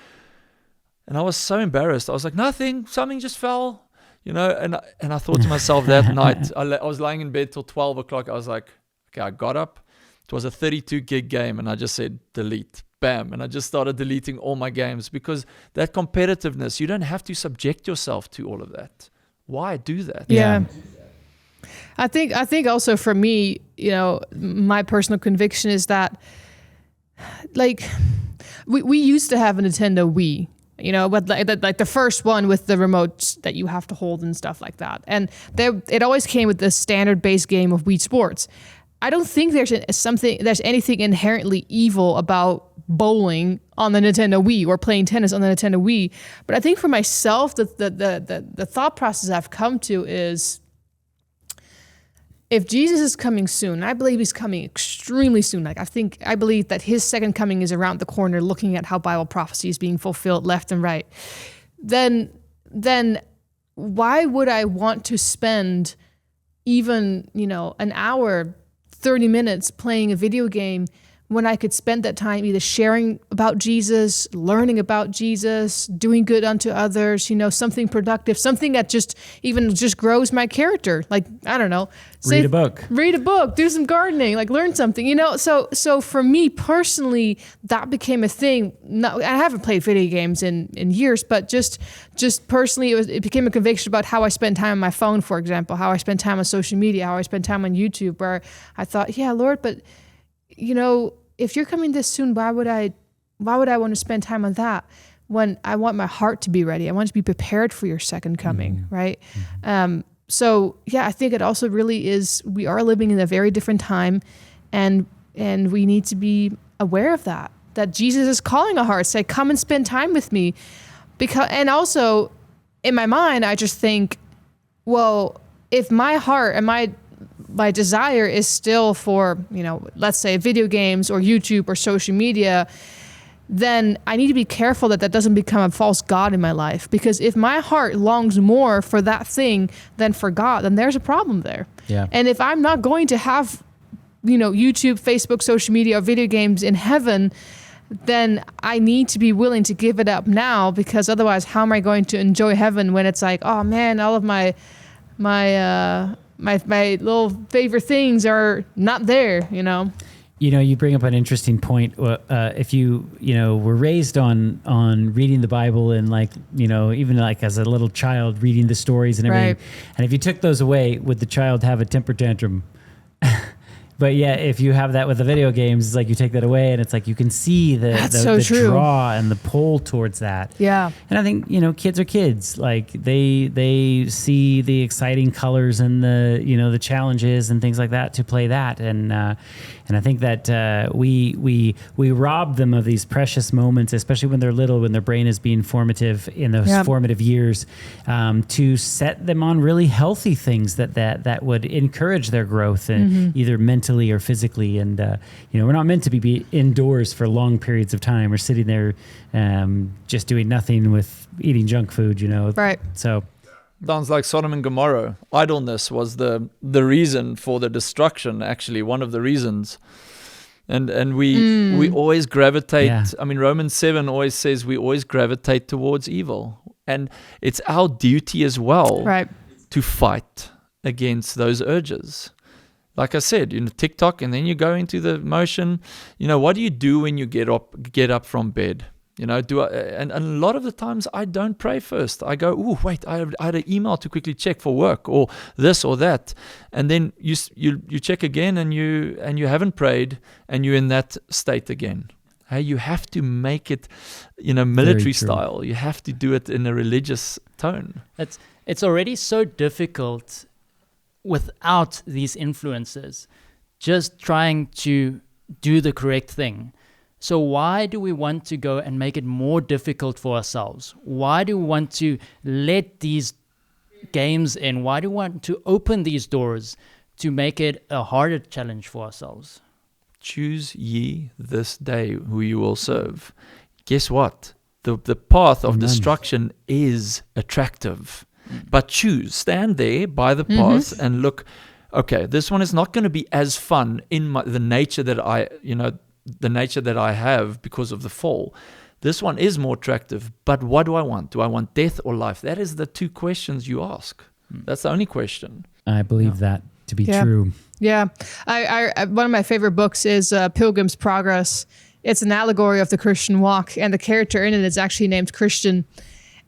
S4: And I was so embarrassed. I was like, nothing. Something just fell. And I thought to myself that night, I was lying in bed till 12 o'clock. I was like, okay, I got up. It was a 32 gig game. And I just said, delete. Bam. And I just started deleting all my games, because that competitiveness, you don't have to subject yourself to all of that. Why do that?
S2: Yeah. I think also for me, my personal conviction is that, like, we used to have a Nintendo Wii, but like the first one with the remotes that you have to hold and stuff like that. And it always came with the standard base game of Wii Sports. I don't think there's anything inherently evil about bowling on the Nintendo Wii or playing tennis on the Nintendo Wii. But I think for myself, the thought process I've come to is, if Jesus is coming soon, I believe He's coming extremely soon. I believe that His second coming is around the corner, looking at how Bible prophecy is being fulfilled left and right. Then why would I want to spend even, an hour, 30 minutes playing a video game when I could spend that time either sharing about Jesus, learning about Jesus, doing good unto others, something productive, something that just grows my character. Like, I don't know.
S3: Read a book,
S2: do some gardening, like learn something, So for me personally, that became a thing. I haven't played video games in years, but just personally, it became a conviction about how I spend time on my phone, for example, how I spend time on social media, how I spend time on YouTube, where I thought, yeah, Lord, but if you're coming this soon, why would I why would I want to spend time on that when I want my heart to be ready? I want to be prepared for your second coming, right? So yeah, I think it also really is, we are living in a very different time, and we need to be aware of that Jesus is calling our hearts, say, come and spend time with me. And also in my mind, I just think, well, if my heart and my desire is still for, let's say video games or YouTube or social media, then I need to be careful that doesn't become a false god in my life. Because if my heart longs more for that thing than for God, then there's a problem there.
S3: Yeah.
S2: And if I'm not going to have, YouTube, Facebook, social media, or video games in heaven, then I need to be willing to give it up now, because otherwise how am I going to enjoy heaven when it's like, oh man, all of my little favorite things are not there,
S3: You bring up an interesting point. If you were raised on reading the Bible and even as a little child reading the stories and everything,
S2: right.
S3: And if you took those away, would the child have a temper tantrum? But yeah, if you have that with the video games, it's like you take that away, and it's like you can see the draw and the pull towards that.
S2: Yeah.
S3: And I think kids are kids. Like they see the exciting colors and the challenges and things like that to play that. And I think that we rob them of these precious moments, especially when they're little, when their brain is being formative in those formative years, to set them on really healthy things that would encourage their growth, and either mentally or physically. And we're not meant to be indoors for long periods of time. We're sitting there just doing nothing with eating junk food.
S2: Right.
S3: So.
S4: Sounds like Sodom and Gomorrah. Idleness was the reason for the destruction, actually, one of the reasons. And we always gravitate.
S3: Yeah.
S4: I mean, Romans 7 always says we always gravitate towards evil. And it's our duty as well to fight against those urges. Like I said, TikTok, and then you go into the motion. What do you do when you get up from bed? And a lot of the times I don't pray first. I go, oh wait, I had an email to quickly check for work, or this or that, and then you check again, and you haven't prayed, and you're in that state again. Hey, you have to make it, military style. You have to do it in a religious tone.
S5: It's already so difficult without these influences, just trying to do the correct thing. So why do we want to go and make it more difficult for ourselves? Why do we want to let these games in? Why do we want to open these doors to make it a harder challenge for ourselves?
S4: Choose ye this day who you will serve. Guess what? The path of destruction is attractive. But stand there by the path and look, okay, this one is not going to be as fun in the nature that I have because of the fall. This one is more attractive, but what do I want? Do I want death or life? That is the two questions you ask. That's the only question.
S3: I believe that to be true.
S2: Yeah. I one of my favorite books is Pilgrim's Progress. It's an allegory of the Christian walk, and the character in it is actually named Christian.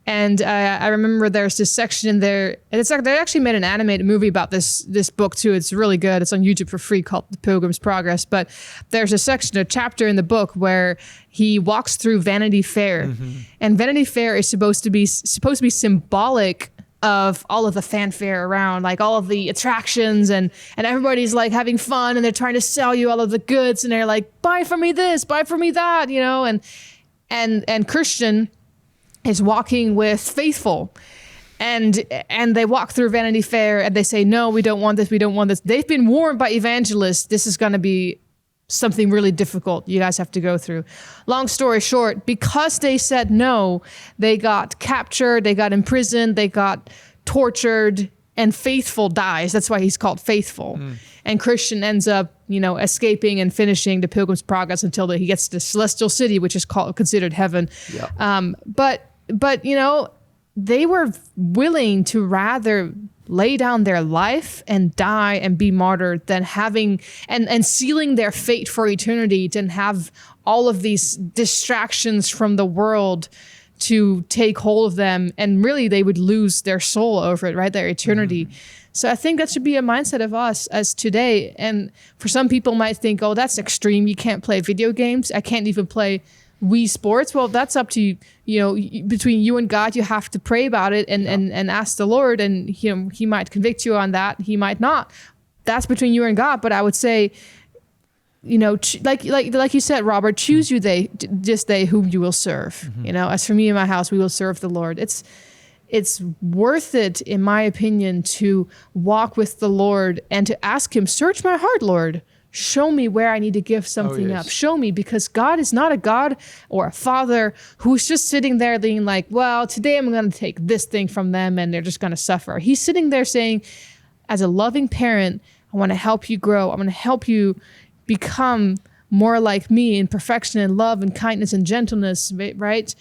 S2: And I remember there's this section in there, and it's like they actually made an animated movie about this book too. It's really good. It's on YouTube for free, called The Pilgrim's Progress. But there's a chapter in the book where he walks through Vanity Fair, and Vanity Fair is supposed to be symbolic of all of the fanfare around, like all of the attractions, and everybody's like having fun, and they're trying to sell you all of the goods, and they're like, buy for me this, buy for me that, and Christian is walking with Faithful, and they walk through Vanity Fair, and they say, no, we don't want this, we don't want this. They've been warned by evangelists, this is going to be something really difficult you guys have to go through. Long story short, because they said no, they got captured, they got imprisoned, they got tortured, and Faithful dies. That's why he's called Faithful. And Christian ends up, escaping and finishing the Pilgrim's Progress until he gets to the Celestial City, which is considered heaven.
S4: Yeah.
S2: But they were willing to rather lay down their life and die and be martyred than having and sealing their fate for eternity, than have all of these distractions from the world to take hold of them, and really they would lose their soul over it, right? Their eternity. So I think that should be a mindset of us as today. And for some people might think, oh, that's extreme. You can't play video games. I can't even play Wii Sports, well, that's up to you. You know, between you and God, you have to pray about it and ask the Lord, and he might convict you on that. He might not. That's between you and God. But I would say, you know, like you said, Robert, choose you they whom you will serve. You know, as for me and my house, we will serve the Lord. It's worth it, in my opinion, to walk with the Lord and to ask him, search my heart, Lord. Show me where I need to give something up. Show me, because God is not a God or a father who's just sitting there being like, well, today I'm going to take this thing from them and they're just going to suffer. He's sitting there saying, as a loving parent, I want to help you grow. I want to help you become more like me in perfection and love and kindness and gentleness, right?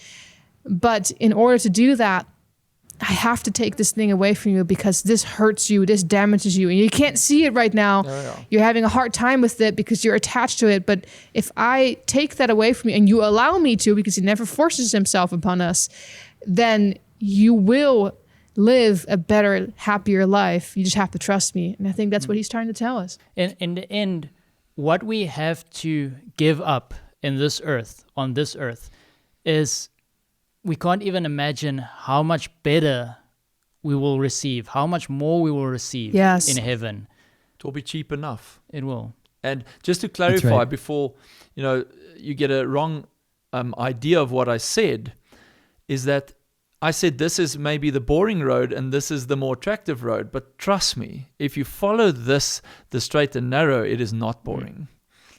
S2: But in order to do that, I have to take this thing away from you because this hurts you, this damages you, and you can't see it right now. You're having a hard time with it because you're attached to it. But if I take that away from you and you allow me to, because he never forces himself upon us, then you will live a better, happier life. You just have to trust me. And I think that's what he's trying to tell us.
S5: In the end, what we have to give up in this earth, on this earth, is we can't even imagine how much better we will receive, how much more we will receive in heaven.
S4: It will be cheap enough.
S5: It will.
S4: And just to clarify, before you get a wrong idea of what I said, is that I said this is maybe the boring road and this is the more attractive road. But trust me, if you follow the straight and narrow, it is not boring.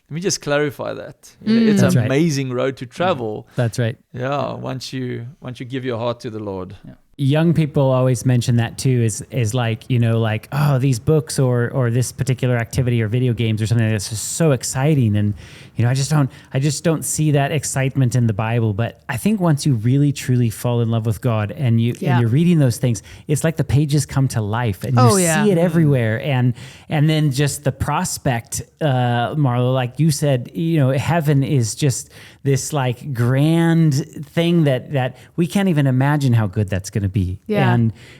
S4: Let me just clarify that. It's an amazing road to travel.
S3: That's right.
S4: Yeah, once you give your heart to the Lord.
S5: Yeah.
S3: Young people always mention that too, is like, like, oh, these books or this particular activity or video games or something that's just so exciting. And, I just don't see that excitement in the Bible. But I think once you really, truly fall in love with God and you're reading those things, it's like the pages come to life and you see it everywhere. And then just the prospect, Marlo, like you said, heaven is just this like grand thing that we can't even imagine how good that's going to be.
S2: Yeah.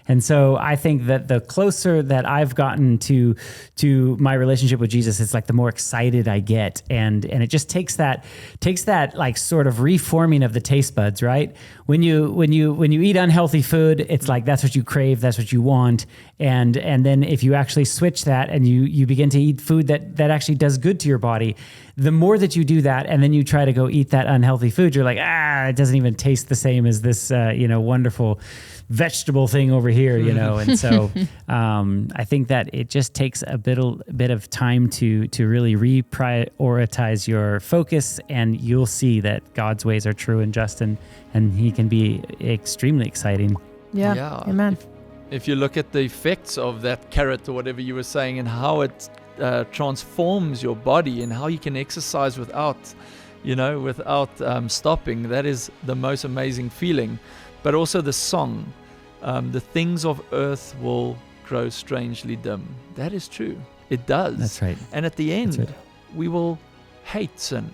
S3: And so I think that the closer that I've gotten to my relationship with Jesus, it's like the more excited I get. And it just takes that like sort of reforming of the taste buds, right? When you eat unhealthy food, it's like that's what you crave, that's what you want. And then if you actually switch that and you begin to eat food that actually does good to your body, the more that you do that and then you try to go eat that unhealthy food, you're like, it doesn't even taste the same as this wonderful vegetable thing over here, And so I think that it just takes a bit of time to really reprioritize your focus, and you'll see that God's ways are true and just, and he can be extremely exciting.
S2: Yeah. Amen.
S4: If you look at the effects of that carrot or whatever you were saying and how it transforms your body and how you can exercise without stopping, that is the most amazing feeling. But also the song, the things of earth will grow strangely dim. That is true. It does.
S3: That's right.
S4: And at the end, we will hate sin.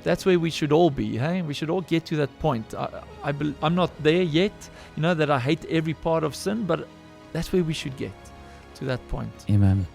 S4: That's where we should all be, hey? We should all get to that point. I'm not there yet, that I hate every part of sin, but that's where we should get, to that point.
S3: Amen.